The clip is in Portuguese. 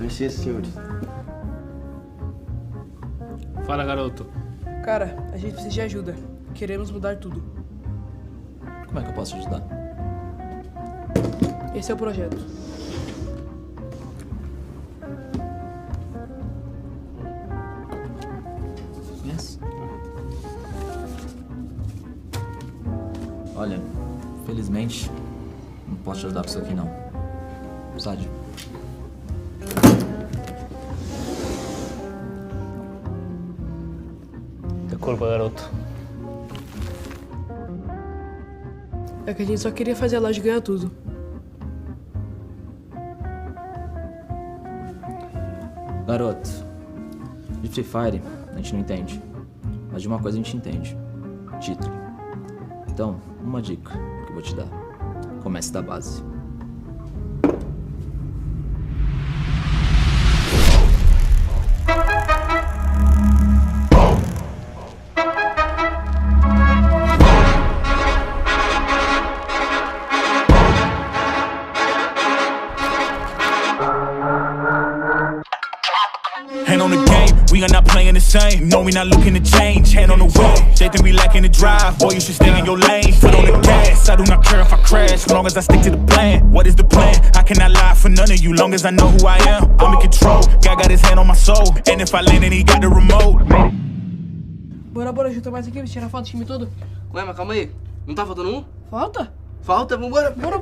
Com licença, senhores. Fala, garoto. Cara, a gente precisa de ajuda. Queremos mudar tudo. Como é que eu posso ajudar? Esse é o projeto. Yes. Olha, felizmente, não posso te ajudar com isso aqui não. Seja. Desculpa, garoto. É que a gente só queria fazer a loja ganhar tudo. Garoto, de Free Fire a gente não entende. Mas de uma coisa a gente entende. Título. Então, uma dica que eu vou te dar. Comece da base. Hand on the game, we are not playing the same. No, we not looking to change. Hand on the wheel, they think we lacking the drive. Boy, you should stay in your lane. Foot on the gas, I do not care if I crash, as long as I stick to the plan. What is the plan? I cannot lie for none of you, long as I know who I am. I'm in control, God got his hand on my soul. And if I land, then he got the remote. Bora, junta mais aqui, tirar foto do time todo. Ué, mas calma aí. Não tá faltando um? Falta? Falta, vambora. Bora.